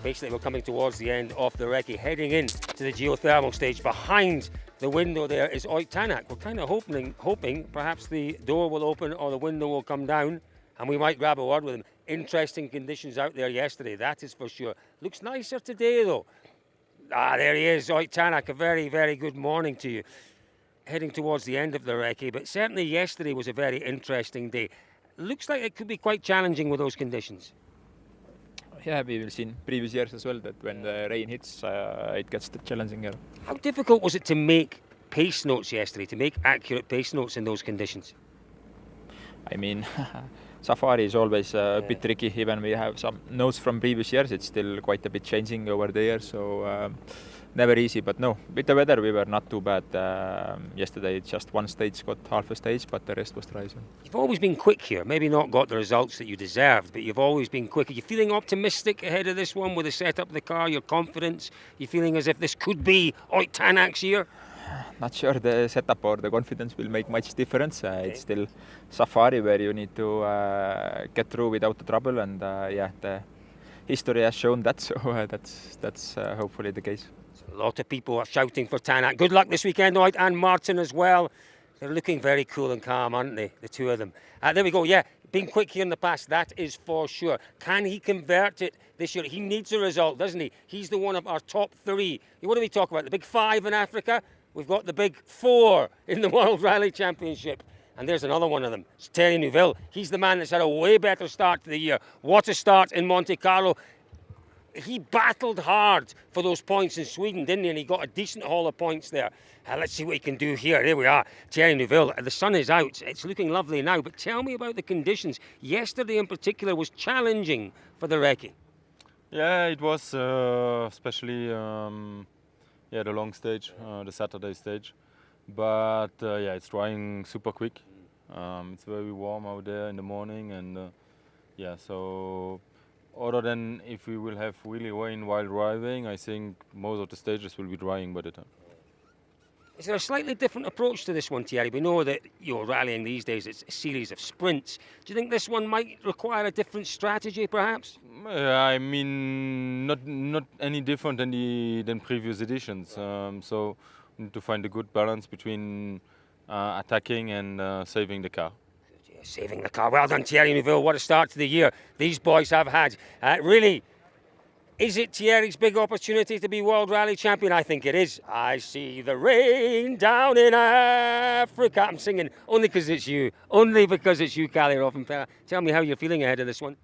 Basically, we're coming towards the end of the Recce, heading in to the geothermal stage. Behind the window there is Oitanak. We're kind of hoping perhaps the door will open or the window will come down and we might grab a word with him. Interesting conditions out there yesterday, that is for sure. Looks nicer today though. There he is, Oitanak. A very, very good morning to you. Heading towards the end of the Recce, but certainly yesterday was a very interesting day. Looks like it could be quite challenging with those conditions. Yeah, we've seen previous years as well that when the rain hits, it gets challenging. How difficult was it to make pace notes yesterday, to make accurate pace notes in those conditions? I mean, Safari is always a bit tricky. Even we have some notes from previous years, it's still quite a bit changing over the years. So never easy, but no, with the weather we were not too bad. Yesterday just one stage got half a stage, but the rest was dry. So. You've always been quick here, maybe not got the results that you deserved, but you've always been quick. Are you feeling optimistic ahead of this one with the setup of the car, your confidence? You feeling as if this could be Oitanak's year? Not sure the setup or the confidence will make much difference. It's still Safari where you need to get through without the trouble, and the history has shown that, so that's hopefully the case. A lot of people are shouting for Tanak. Good luck this weekend, Oit, and Martin as well. They're looking very cool and calm, aren't they, the two of them? There we go, yeah, been quick here in the past, that is for sure. Can he convert it this year? He needs a result, doesn't he? He's the one of our top three. What do we talk about? The big five in Africa? We've got the big four in the World Rally Championship. And there's another one of them. It's Thierry Neuville. He's the man that's had a way better start to the year. What a start in Monte Carlo. He battled hard for those points in Sweden, didn't he? And he got a decent haul of points there. Let's see what he can do here. There we are, Thierry Neuville. The sun is out. It's looking lovely now. But tell me about the conditions. Yesterday in particular was challenging for the Recce. Yeah, it was, especially the long stage, the Saturday stage. But it's drying super quick. It's very warm out there in the morning, and so other than if we will have really rain while driving, I think most of the stages will be drying by the time. Is there a slightly different approach to this one, Thierry? We know that rallying these days, it's a series of sprints. Do you think this one might require a different strategy, perhaps? I mean, not any different than previous editions. So we need to find a good balance between attacking and saving the car. Saving the car. Well done, Thierry Neuville. What a start to the year these boys have had. Really, is it Thierry's big opportunity to be World Rally Champion? I think it is. I see the rain down in Africa. I'm singing only because it's you. Only because it's you, Kalle Rovanperä. Tell me how you're feeling ahead of this one.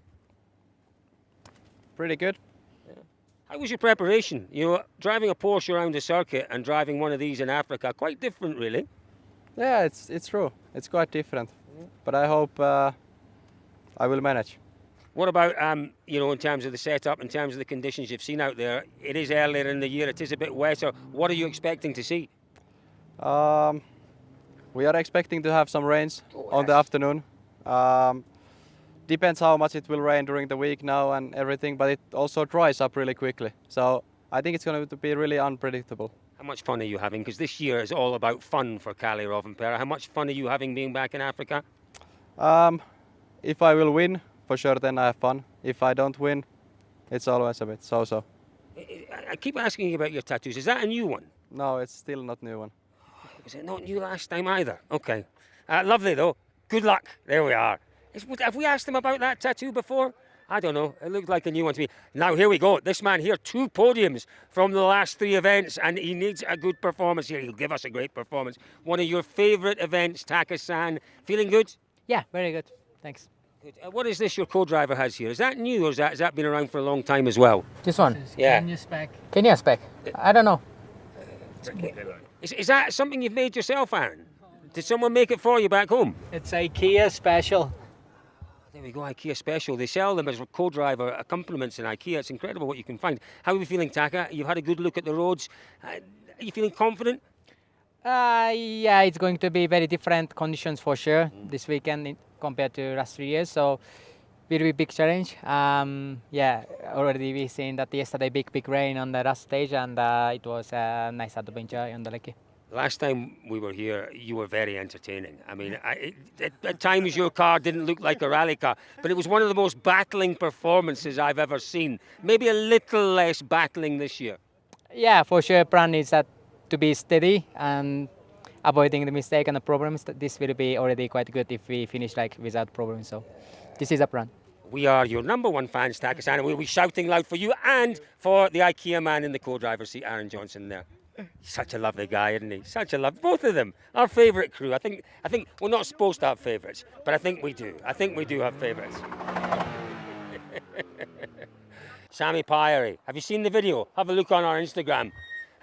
Pretty good. Yeah. How was your preparation? Driving a Porsche around the circuit and driving one of these in Africa, quite different, really. Yeah, it's true. It's quite different. But I hope I will manage. What about, in terms of the setup, in terms of the conditions you've seen out there? It is earlier in the year, it is a bit wetter. What are you expecting to see? We are expecting to have some rains on the afternoon. Depends how much it will rain during the week now and everything, but it also dries up really quickly. So I think it's going to be really unpredictable. How much fun are you having? Because this year is all about fun for Kalle Rovanperä. How much fun are you having being back in Africa? If I will win, for sure, then I have fun. If I don't win, it's always a bit so-so. I keep asking you about your tattoos. Is that a new one? No, it's still not a new one. Was it not new last time either? Okay. Lovely, though. Good luck. There we are. Have we asked him about that tattoo before? I don't know. It looked like a new one to me. Now, here we go. This man here, 2 podiums from the last 3 events, and he needs a good performance here. He'll give us a great performance. One of your favourite events, Taka-san. Feeling good? Yeah, very good. Thanks. Good. What is this your co-driver has here? Is that new, or has that been around for a long time as well? This one? Yeah. Kenya spec. Kenya spec? I don't know. Is that something you've made yourself, Aaron? Did someone make it for you back home? It's IKEA special. There we go, IKEA special. They sell them as co-driver accompaniments in IKEA. It's incredible what you can find. How are you feeling, Taka? You've had a good look at the roads. Are you feeling confident? Yeah, it's going to be very different conditions for sure this weekend compared to last 3 years. So, very big challenge. Already we've seen that yesterday big rain on the last stage, and it was a nice adventure on the Recce. Last time we were here, you were very entertaining. I mean, at times your car didn't look like a rally car, but it was one of the most battling performances I've ever seen. Maybe a little less battling this year. Yeah, for sure. Plan is that to be steady and avoiding the mistake and the problems. That this will be already quite good if we finish like without problems. So this is a plan. We are your number one fans, Takis, and we'll be shouting loud for you and for the IKEA man in the co-driver's seat, Aaron Johnson there. Such a lovely guy, isn't he? Such a love. Both of them, our favourite crew. I think we're not supposed to have favourites, but I think we do. I think we do have favourites. Sammy Pyrie, have you seen the video? Have a look on our Instagram.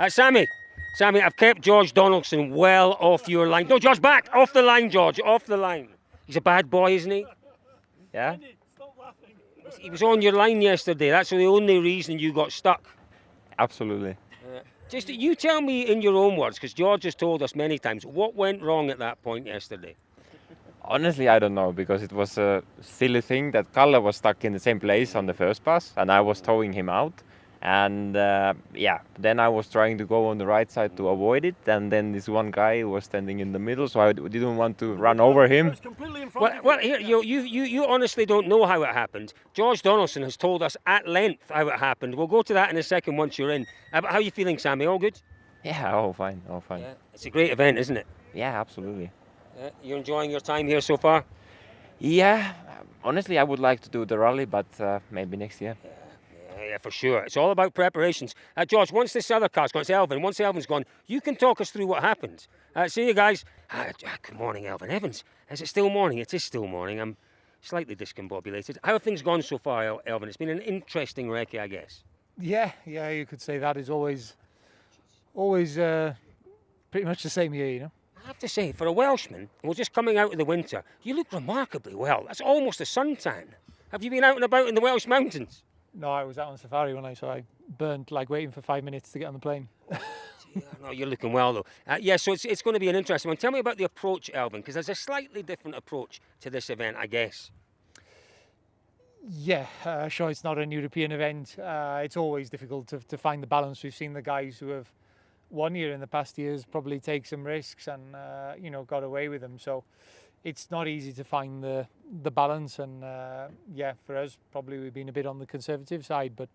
Sammy, I've kept George Donaldson well off your line. No, George, back! Off the line, George, off the line. He's a bad boy, isn't he? Yeah? He was on your line yesterday. That's the only reason you got stuck. Absolutely. Just you tell me in your own words, because George has told us many times, what went wrong at that point yesterday? Honestly, I don't know, because it was a silly thing that Kalle was stuck in the same place on the first pass and I was towing him out. And then I was trying to go on the right side to avoid it, and then this one guy was standing in the middle, so I didn't want to run over him. Well, here, you honestly don't know how it happened. George Donaldson has told us at length how it happened. We'll go to that in a second once you're in. How are you feeling, Sammy? All good? Yeah, all fine. Yeah, it's a great event, isn't it? Yeah, absolutely. You're enjoying your time here so far? Yeah, honestly, I would like to do the rally, but maybe next year. Yeah, for sure. It's all about preparations. George, once this other car's gone, it's Elvin. Once Elvin's gone, you can talk us through what happened. See you guys. Good morning, Elvin Evans. Is it still morning? It is still morning. I'm slightly discombobulated. How have things gone so far, Elvin? It's been an interesting recce, I guess. Yeah, you could say that is always pretty much the same year, you know. I have to say, for a Welshman, we're just coming out of the winter, you look remarkably well. That's almost a suntan. Have you been out and about in the Welsh mountains? No, I was out on safari when I burnt like waiting for 5 minutes to get on the plane. No, you're looking well though. So it's going to be an interesting one. Tell me about the approach, Elvin, because there's a slightly different approach to this event, I guess. Yeah, sure, it's not an European event. It's always difficult to find the balance. We've seen the guys who have won here in the past years probably take some risks and got away with them. So it's not easy to find the balance, and for us probably we've been a bit on the conservative side, but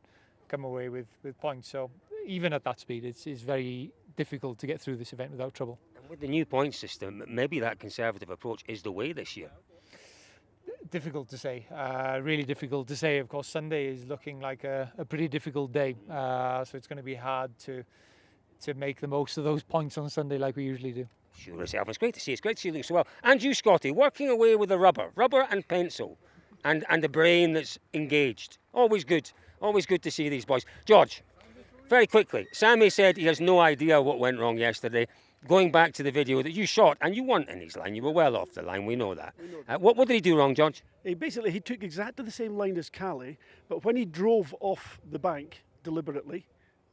come away with points. So even at that speed, it's very difficult to get through this event without trouble. And with the new point system, maybe that conservative approach is the way this year. Difficult to say, really difficult to say. Of course, Sunday is looking like a pretty difficult day, so it's going to be hard to make the most of those points on Sunday like we usually do. Sure is, Elvin. It's great to see. It's great to see you doing so well. And you, Scotty, working away with the rubber and pencil, and the brain that's engaged. Always good to see these boys. George, very quickly, Sammy said he has no idea what went wrong yesterday. Going back to the video that you shot, and you weren't in his line, you were well off the line, we know that. What did he do wrong, George? He took exactly the same line as Kalle, but when he drove off the bank deliberately,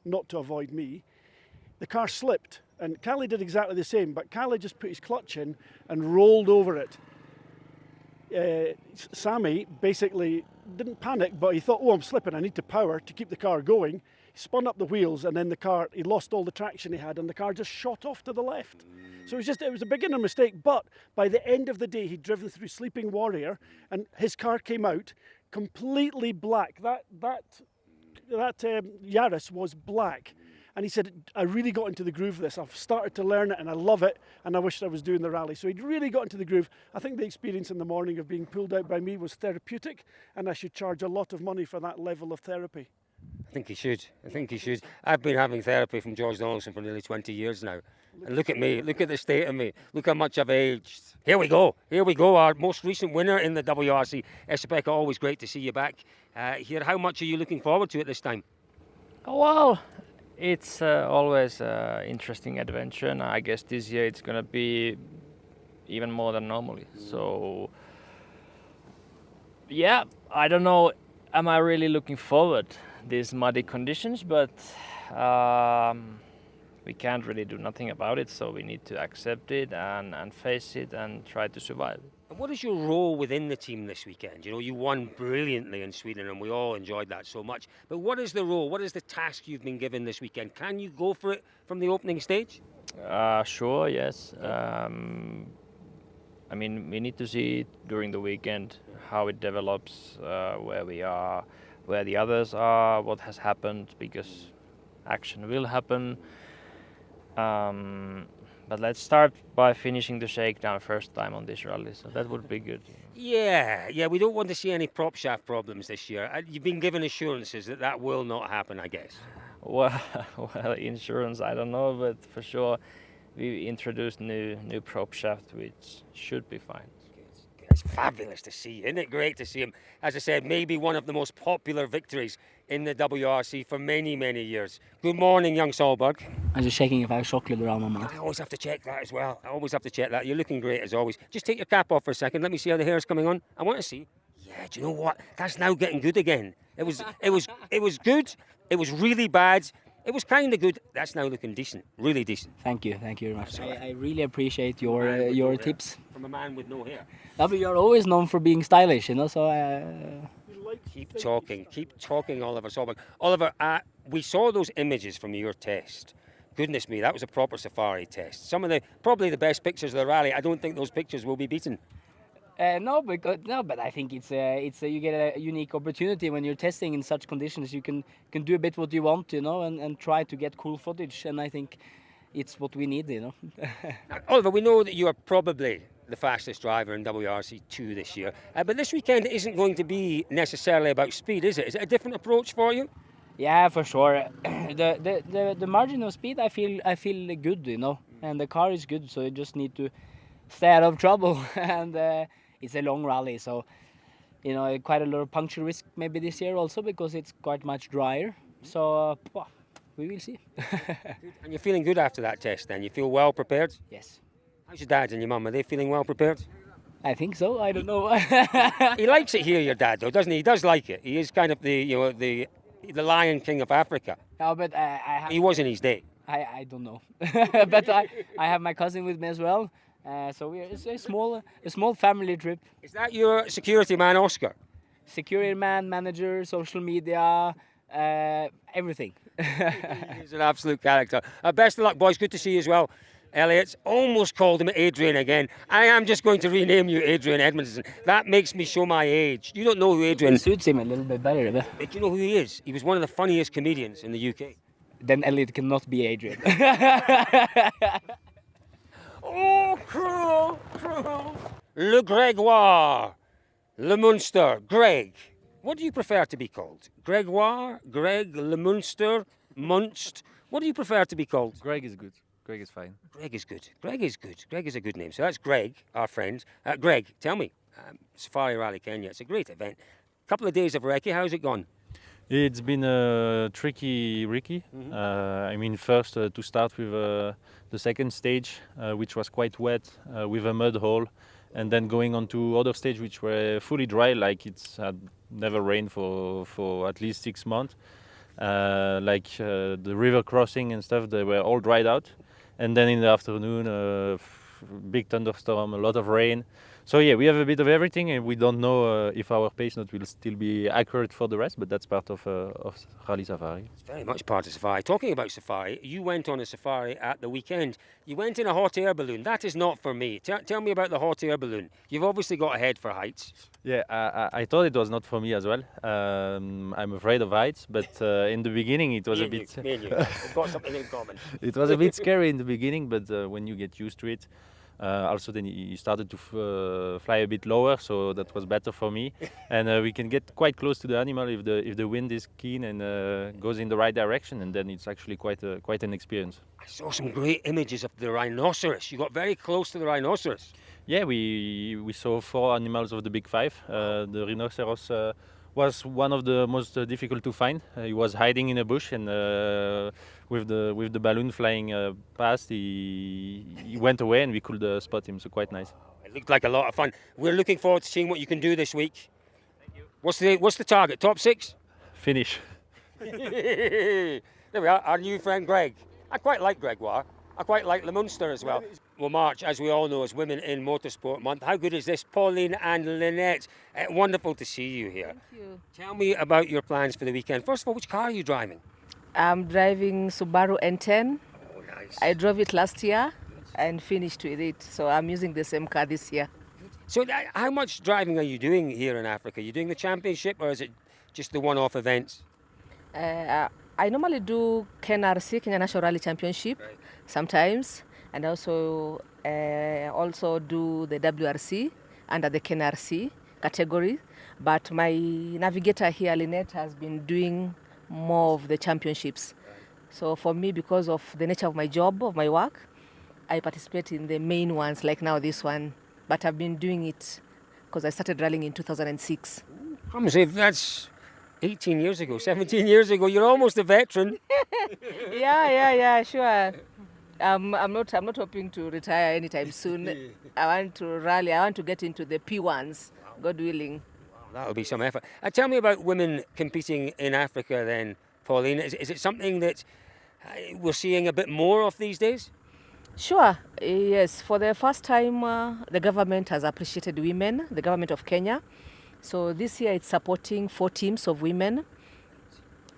not to avoid me, the car slipped. And Kalle did exactly the same, but Kalle just put his clutch in and rolled over it. Sammy basically didn't panic, but he thought, I'm slipping, I need to power to keep the car going. He spun up the wheels, and then he lost all the traction he had, and the car just shot off to the left. So it was a beginner mistake, but by the end of the day, he'd driven through Sleeping Warrior, and his car came out completely black. That Yaris was black. And he said, I really got into the groove of this. I've started to learn it and I love it, and I wish I was doing the rally. So he'd really got into the groove. I think the experience in the morning of being pulled out by me was therapeutic, and I should charge a lot of money for that level of therapy. I think he should. I've been having therapy from George Donaldson for nearly 20 years now. And look at me, look at the state of me, look how much I've aged. Here we go, our most recent winner in the WRC. Esa-Pekka, always great to see you back here. How much are you looking forward to at this time? Well, it's always an interesting adventure, and I guess this year it's going to be even more than normally. So, yeah, I don't know, am I really looking forward these muddy conditions, but we can't really do nothing about it, so we need to accept it and face it and try to survive. And what is your role within the team this weekend? You know, you won brilliantly in Sweden and we all enjoyed that so much. But what is the role, what is the task you've been given this weekend? Can you go for it from the opening stage? Sure, yes. I mean, we need to see during the weekend how it develops, where we are, where the others are, what has happened, because action will happen. But let's start by finishing the shakedown first time on this rally, so that would be good. Yeah, we don't want to see any prop shaft problems this year. You've been given assurances that that will not happen, I guess. Well, insurance, I don't know, but for sure we introduced new prop shaft, which should be fine. It's fabulous to see, isn't it? Great to see him. As I said, maybe one of the most popular victories in the WRC for many, many years. Good morning, young Solberg. I'm just checking if I have chocolate around my mouth. I always have to check that as well. I always have to check that. You're looking great as always. Just take your cap off for a second. Let me see how the hair's coming on. I want to see. Yeah, do you know what? That's now getting good again. It was good. It was really bad. It was kind of good. That's now looking decent, really decent. Thank you very much. I really appreciate your tips. From a man with no hair. No, but you're always known for being stylish, you know. So Keep talking, Oliver Solberg. Oliver, we saw those images from your test. Goodness me, that was a proper safari test. Probably the best pictures of the rally. I don't think those pictures will be beaten. but I think you get a unique opportunity when you're testing in such conditions. You can do a bit what you want, you know, and try to get cool footage. And I think it's what we need, you know. Now, Oliver, we know that you are probably the fastest driver in WRC2 this year, but this weekend isn't going to be necessarily about speed, is it? Is it a different approach for you? Yeah, for sure. The margin of speed, I feel good, you know, and the car is good, so you just need to stay out of trouble. And it's a long rally, so you know, quite a lot of puncture risk maybe this year also because it's quite much drier. So we will see. And you're feeling good after that test then? You feel well prepared? Yes. How's your dad and your mum? Are they feeling well prepared? I think so. I don't know. He likes it here, your dad, though, doesn't he? He does like it. He is kind of the Lion King of Africa. No, but he was in his day. I don't know, but I have my cousin with me as well. So it's a small family trip. Is that your security man, Oscar? Security man, manager, social media, everything. He's an absolute character. Best of luck, boys. Good to see you as well. Elliot's almost called him Adrian again. I am just going to rename you Adrian Edmondson. That makes me show my age. You don't know who Adrian... It suits him a little bit better. But you know who he is? He was one of the funniest comedians in the UK. Then Elliot cannot be Adrian. Oh, cruel. Le Gregoire. Le Munster. Greg. What do you prefer to be called? Gregoire? Greg? Le Munster? Munst? What do you prefer to be called? Greg is good. Greg is fine. Greg is good. Greg is a good name. So that's Greg, our friend. Greg, tell me, Safari Rally Kenya, it's a great event. Couple of days of Recce, how's it gone? It's been tricky, Ricky. I mean, first to start with the second stage, which was quite wet, with a mud hole, and then going on to other stage which were fully dry, like it's had never rained for at least 6 months. The river crossing and stuff, they were all dried out. And then in the afternoon, big thunderstorm, a lot of rain. So yeah, we have a bit of everything, and we don't know if our pace note will still be accurate for the rest, but that's part of Rally Safari. It's very much part of Safari. Talking about Safari, you went on a safari at the weekend. You went in a hot air balloon. That is not for me. Tell me about the hot air balloon. You've obviously got a head for heights. Yeah, I thought it was not for me as well. I'm afraid of heights, but in the beginning it was a bit... Me and you. We've got something in common. It was a bit scary in the beginning, but when you get used to it, also then you started to fly a bit lower, so that was better for me. And we can get quite close to the animal if the wind is keen and goes in the right direction, and then it's actually quite an experience. I saw some great images of the rhinoceros. You got very close to the rhinoceros. Yeah, we saw 4 animals of the big 5. The rhinoceros was one of the most difficult to find. He was hiding in a bush, and with the balloon flying past, he went away, and we could spot him. So quite nice. It looked like a lot of fun. We're looking forward to seeing what you can do this week. Thank you. What's the target? Top 6? Finish. There we are. Our new friend Greg. I quite like Gregoire. I quite like Le Munster as well. Well, March, as we all know, is Women in Motorsport Month. How good is this? Pauline and Lynette, wonderful to see you here. Thank you. Tell me about your plans for the weekend. First of all, which car are you driving? I'm driving Subaru N10. Oh, nice. I drove it last year and finished with it. So I'm using the same car this year. So how much driving are you doing here in Africa? Are you doing the championship or is it just the one-off events? I normally do KNRC, Kenya National Rally Championship, sometimes, and also do the WRC under the KNRC category. But my navigator here, Lynette, has been doing more of the championships. So for me, because of the nature of my job, of my work, I participate in the main ones, like now this one. But I've been doing it because I started rallying in 2006. I'm saying that's 18 years ago, 17 years ago. You're almost a veteran. Yeah, sure. I'm not hoping to retire anytime soon. I want to rally. I want to get into the P1s, God willing. That'll be some effort. Tell me about women competing in Africa then, Pauline. Is it something that we're seeing a bit more of these days? Sure, yes. For the first time, the government has appreciated women, the government of Kenya. So this year it's supporting 4 teams of women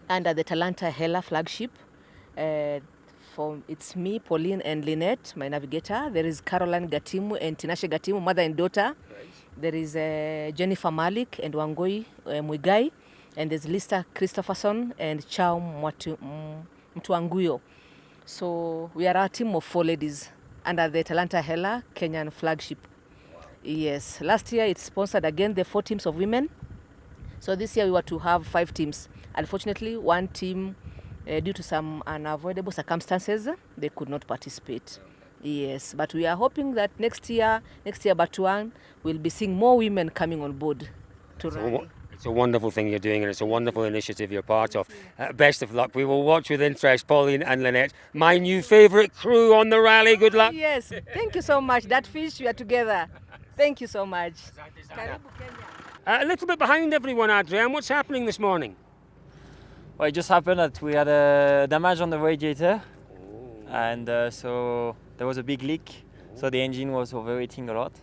under the Talanta Hela flagship. It's me, Pauline, and Lynette, my navigator. There is Caroline Gatimu and Tinashe Gatimu, mother and daughter. There is Jennifer Malik and Wangoi Muigai. And there's Lista Christopherson and Chao Mtuanguyo. So we are a team of 4 ladies under the Talanta Hela Kenyan flagship. Yes, last year it sponsored again the 4 teams of women. So this year we were to have 5 teams. Unfortunately, 1 team, due to some unavoidable circumstances, they could not participate. Yes, but we are hoping that next year, Batuan, we'll be seeing more women coming on board to rally. It's a wonderful thing you're doing and it's a wonderful initiative you're part of. Best of luck. We will watch with interest, Pauline and Lynette, my new favourite crew on the rally. Good luck. Yes, thank you so much. DirtFish, we are together. Thank you so much. Karibu, Kenya. A little bit behind everyone, Adrian. What's happening this morning? Well, it just happened that we had a damage on the radiator, and so there was a big leak, so the engine was overheating a lot.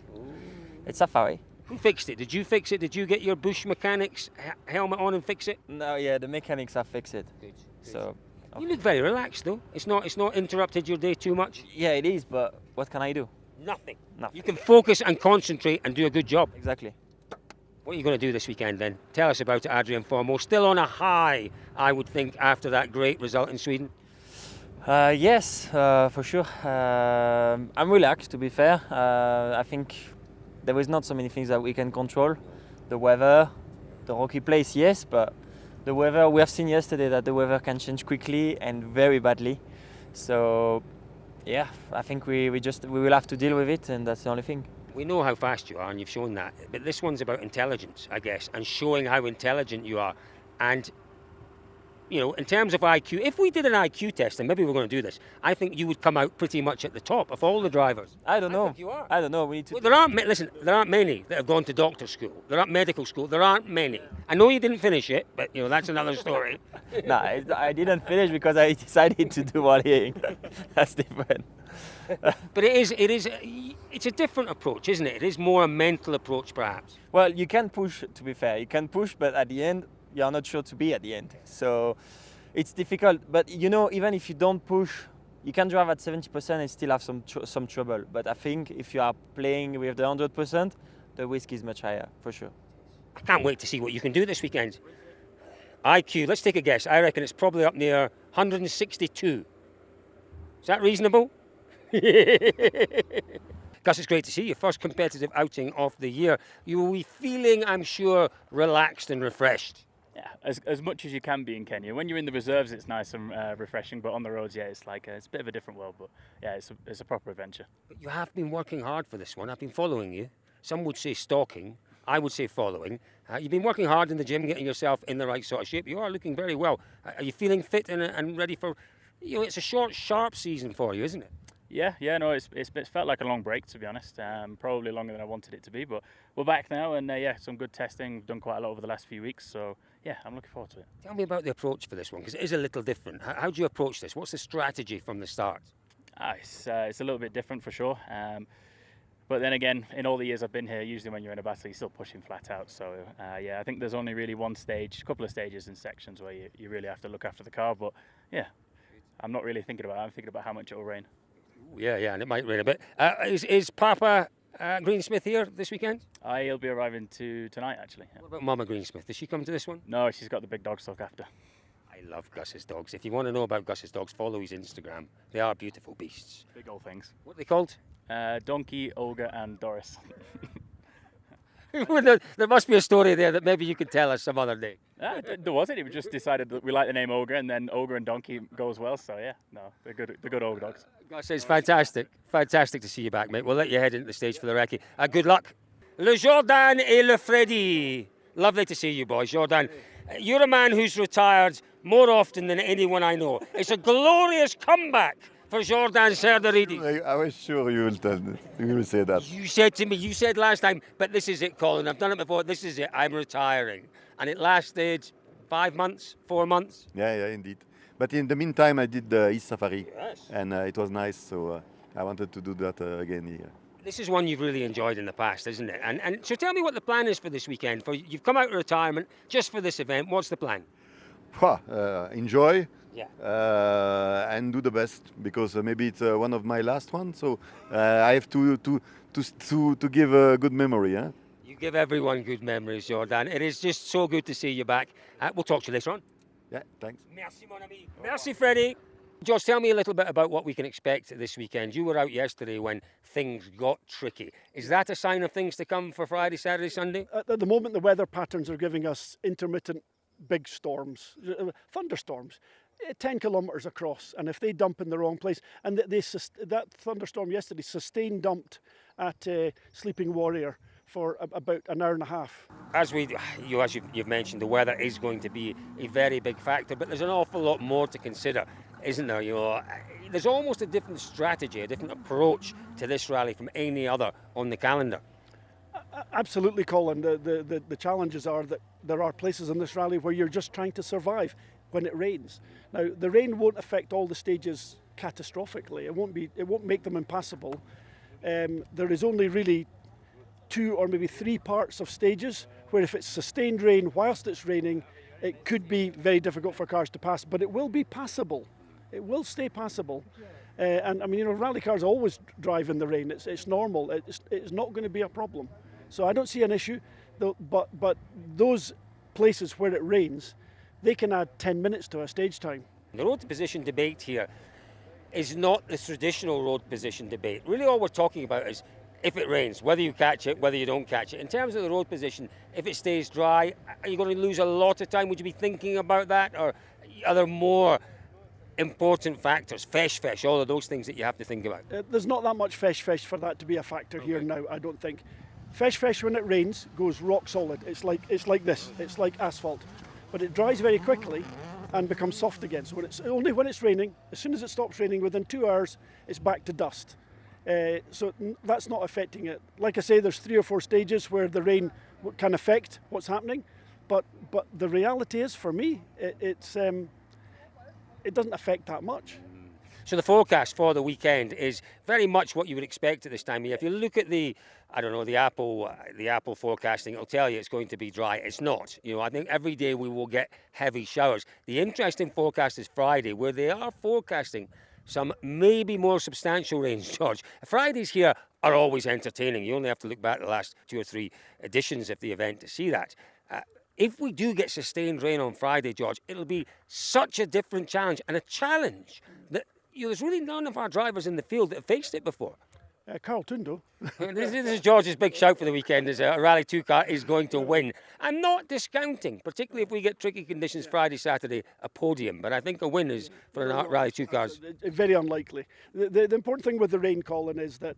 It's Safari. Who fixed it? Did you fix it? Did you get your Bush mechanics helmet on and fix it? No, yeah, the mechanics have fixed it. Good. So. You look very relaxed though. It's not interrupted your day too much? Yeah, it is, but what can I do? Nothing. Nothing. You can focus and concentrate and do a good job. Exactly. What are you going to do this weekend then? Tell us about it, Adrian Formo. Still on a high, I would think, after that great result in Sweden. Yes, for sure. I'm relaxed, to be fair. I think there is not so many things that we can control. The weather, the rocky place, yes, but the weather, we have seen yesterday that the weather can change quickly and very badly. So, yeah, I think we will have to deal with it, and that's the only thing. We know how fast you are, and you've shown that. But this one's about intelligence, I guess, and showing how intelligent you are. And, you know, in terms of IQ, if we did an IQ test, and maybe we're going to do this, I think you would come out pretty much at the top of all the drivers. I don't know. Think you are. I don't know. We need to. Well, there aren't many that have gone to doctor school. There aren't medical school. There aren't many. I know you didn't finish it, but you know that's another story. No, I didn't finish because I decided to do volleying. That's different. But it's a different approach, isn't it? It is more a mental approach, perhaps. Well, you can push, to be fair. You can push, but at the end, you're not sure to be at the end. So it's difficult. But, you know, even if you don't push, you can drive at 70% and still have some trouble. But I think if you are playing with the 100%, the risk is much higher, for sure. I can't wait to see what you can do this weekend. IQ, let's take a guess. I reckon it's probably up near 162. Is that reasonable? Gus, it's great to see you. First competitive outing of the year. You will be feeling, I'm sure, relaxed and refreshed. Yeah, as much as you can be in Kenya. When you're in the reserves, it's nice and refreshing, but on the roads, yeah, it's like it's a bit of a different world. But yeah, it's a proper adventure. But you have been working hard for this one. I've been following you. Some would say stalking. I would say following. You've been working hard in the gym, getting yourself in the right sort of shape. You are looking very well. Are you feeling fit and ready for? You know, it's a short, sharp season for you, isn't it? Yeah, no, it's felt like a long break, to be honest. Probably longer than I wanted it to be, but we're back now, and yeah, some good testing. We've done quite a lot over the last few weeks, so yeah, I'm looking forward to it. Tell me about the approach for this one, because it is a little different. How do you approach this? What's the strategy from the start? It's a little bit different for sure. But then again, in all the years I've been here, usually when you're in a battle, you're still pushing flat out. So yeah, I think there's only really one stage, a couple of stages and sections where you really have to look after the car. But yeah, I'm not really thinking about it. I'm thinking about how much it will rain. Yeah, and it might rain a bit. Is Papa Greensmith here this weekend? He'll be arriving tonight, actually. Yeah. What about Mama Greensmith? Does she come to this one? No, she's got the big dogs to look after. I love Gus's dogs. If you want to know about Gus's dogs, follow his Instagram. They are beautiful beasts. Big old things. What are they called? Donkey, Olga, and Doris. Well, there must be a story there that maybe you could tell us some other day. There wasn't. We just decided that we like the name Olga, and then Olga and Donkey goes well. So yeah, no, they're good. They're good old dogs. Gus, it's fantastic. Fantastic to see you back, mate. We'll let you head into the stage for the recce. Good luck. Le Jordan et le Freddy. Lovely to see you, boys. Jordan, you're a man who's retired more often than anyone I know. It's a glorious comeback for Jordan Serdaridis. I was sure you will say that. You said to me, you said last time, but this is it, Colin. I've done it before. This is it. I'm retiring. And it lasted 5 months, 4 months. Yeah, indeed. But in the meantime, I did the East Safari. Yes. And it was nice, so I wanted to do that again here. This is one you've really enjoyed in the past, isn't it? And so tell me what the plan is for this weekend. You've come out of retirement just for this event. What's the plan? Enjoy. Yeah. And do the best, because maybe it's one of my last ones. So I have to give a good memory. Huh? You give everyone good memories, Jordan. It is just so good to see you back. We'll talk to you later on. Yeah, thanks. Merci, mon ami. Merci, Freddie. Josh, tell me a little bit about what we can expect this weekend. You were out yesterday when things got tricky. Is that a sign of things to come for Friday, Saturday, Sunday? At the moment, the weather patterns are giving us intermittent big storms, thunderstorms, 10 kilometres across. And if they dump in the wrong place, and that thunderstorm yesterday sustained dumped at Sleeping Warrior for about an hour and a half. As you've mentioned, the weather is going to be a very big factor, but there's an awful lot more to consider, isn't there? There's almost a different strategy, a different approach to this rally from any other on the calendar. Absolutely, Colin. The challenges are that there are places in this rally where you're just trying to survive when it rains. Now, the rain won't affect all the stages catastrophically. It won't make them impassable. There is only really 2 or maybe 3 parts of stages where if it's sustained rain whilst it's raining, it could be very difficult for cars to pass, but it will be passable. It will stay passable. And I mean, rally cars always drive in the rain. It's normal. It's not going to be a problem. So I don't see an issue. But those places where it rains, they can add 10 minutes to a stage time. The road position debate here is not the traditional road position debate. Really all we're talking about is if it rains, whether you catch it, whether you don't catch it. In terms of the road position, if it stays dry, are you going to lose a lot of time? Would you be thinking about that? Or are there more important factors, fesh, all of those things that you have to think about? There's not that much fesh for that to be a factor here now, I don't think. Fesh when it rains goes rock solid. It's like this. It's like asphalt. But it dries very quickly and becomes soft again. So it's only when it's raining, as soon as it stops raining, within 2 hours, it's back to dust. So that's not affecting it. Like I say, there's 3 or 4 stages where the rain can affect what's happening. But the reality is, for me, it doesn't affect that much. So the forecast for the weekend is very much what you would expect at this time of year. If you look at the Apple forecasting, it'll tell you it's going to be dry. It's not. I think every day we will get heavy showers. The interesting forecast is Friday, where they are forecasting some maybe more substantial rains, George. Fridays here are always entertaining. You only have to look back at the last 2 or 3 editions of the event to see that. If we do get sustained rain on Friday, George, it'll be such a different challenge, and a challenge that there's really none of our drivers in the field that have faced it before. Carl Tundo. This is George's big shout for the weekend, is a Rally 2 car is going to win. I'm not discounting, particularly if we get tricky conditions Friday, Saturday, a podium. But I think a win is for Rally 2 cars. Very unlikely. The important thing with the rain, Colin, is that,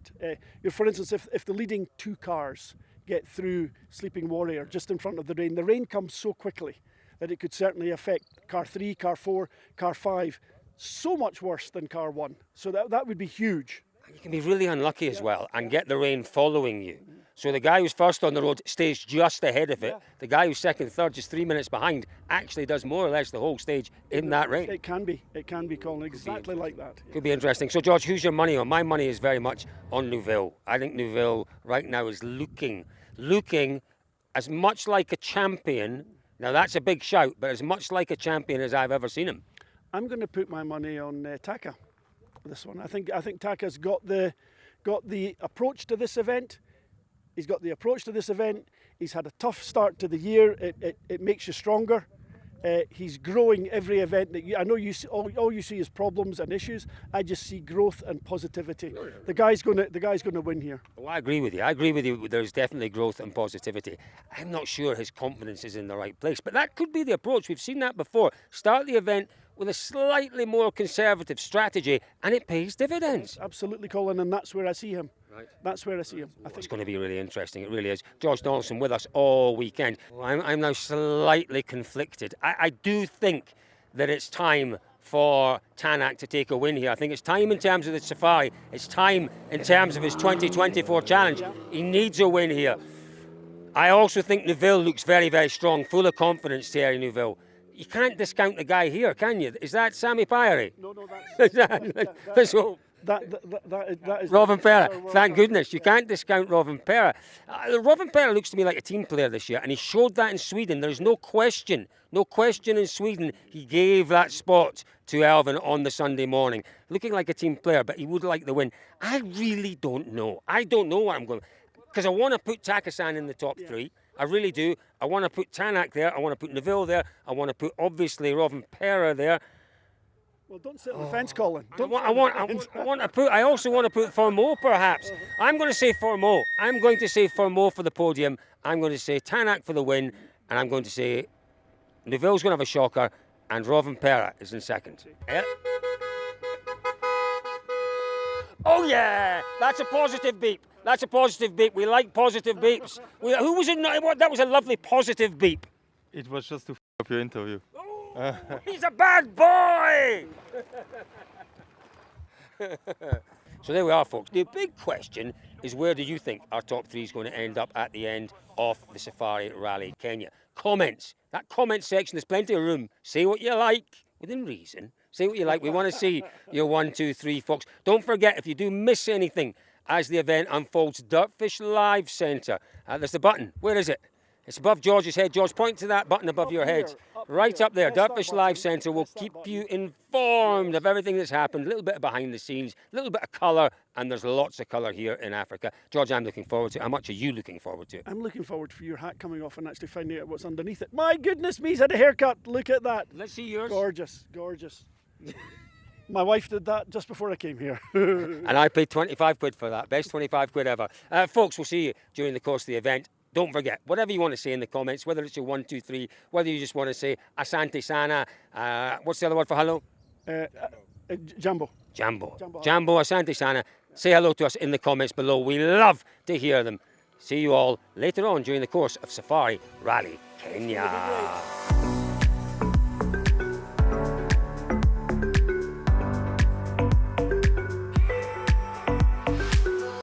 for instance, if the leading 2 cars get through Sleeping Warrior just in front of the rain comes so quickly that it could certainly affect car 3, car 4, car 5, so much worse than car 1. So that would be huge. You can be really unlucky as well and get the rain following you. So the guy who's first on the road stays just ahead of it. The guy who's second, third, just 3 minutes behind, actually does more or less the whole stage in that rain. It can be, Colin, exactly like that. Could be interesting. So George, who's your money on? My money is very much on Neuville. I think Neuville right now is looking as much like a champion. Now that's a big shout, but as much like a champion as I've ever seen him. I'm going to put my money on Taka. This one, I think Taka's got the approach to this event. He's got the approach to this event. He's had a tough start to the year. It makes you stronger. He's growing every event. I know you see, all you see is problems and issues. I just see growth and positivity. The guy's going to win here. Well, I agree with you. I agree with you. There's definitely growth and positivity. I'm not sure his confidence is in the right place, but that could be the approach. We've seen that before. Start the event with a slightly more conservative strategy, and it pays dividends. Absolutely, Colin, and that's where I see him. Right. That's where I see him. I think it's going to be really interesting. It really is. George Donaldson with us all weekend. I'm now slightly conflicted. I do think that it's time for Tanak to take a win here. I think it's time in terms of the Safari. It's time in terms of his 2024 challenge. He needs a win here. I also think Neuville looks very, very strong, full of confidence, Thierry Neuville. You can't discount the guy here, can you? Is that Sami Pyrie? No, that's that is Robin Perra. Thank goodness. You can't discount Robin Perra. Robin Perra looks to me like a team player this year, and he showed that in Sweden. There's no question in Sweden he gave that spot to Elvin on the Sunday morning. Looking like a team player, but he would like the win. I really don't know. I don't know what I'm going to... Because I want to put Takasan in the top three. I really do. I want to put Tanak there. I want to put Neuville there. I want to put, obviously, Robin Perra there. Well, don't sit on the fence, Colin. I also want to put Formaux, perhaps. I'm going to say Formaux. I'm going to say Formaux for the podium. I'm going to say Tanak for the win. And I'm going to say Neuville's going to have a shocker. And Robin Perra is in second. Yeah. Oh, yeah. That's a positive beep. That's a positive beep. We like positive beeps. Who was it? That was a lovely positive beep. It was just to f up your interview. He's a bad boy! So there we are, folks. The big question is, where do you think our top three is going to end up at the end of the Safari Rally Kenya? Comments. That comment section, there's plenty of room. Say what you like, within reason. Say what you like. We want to see your 1, 2, 3, folks. Don't forget, if you do miss anything as the event unfolds, DirtFish Live Centre. There's the button. Where is it? It's above George's head. George, point to that button above your head. Right up there. DirtFish Live Centre will keep you informed of everything that's happened. A little bit of behind the scenes, a little bit of colour, and there's lots of colour here in Africa. George, I'm looking forward to it. How much are you looking forward to it? I'm looking forward for your hat coming off and actually finding out what's underneath it. My goodness me, he's had a haircut. Look at that. Let's see yours. Gorgeous, gorgeous. My wife did that just before I came here. And I paid 25 quid for that. Best 25 quid ever. Folks, we'll see you during the course of the event. Don't forget, whatever you want to say in the comments, whether it's your 1, 2, 3, whether you just want to say Asante Sana, what's the other word for hello? Jambo. Jambo. Jambo, Asante Sana. Say hello to us in the comments below. We love to hear them. See you all later on during the course of Safari Rally Kenya.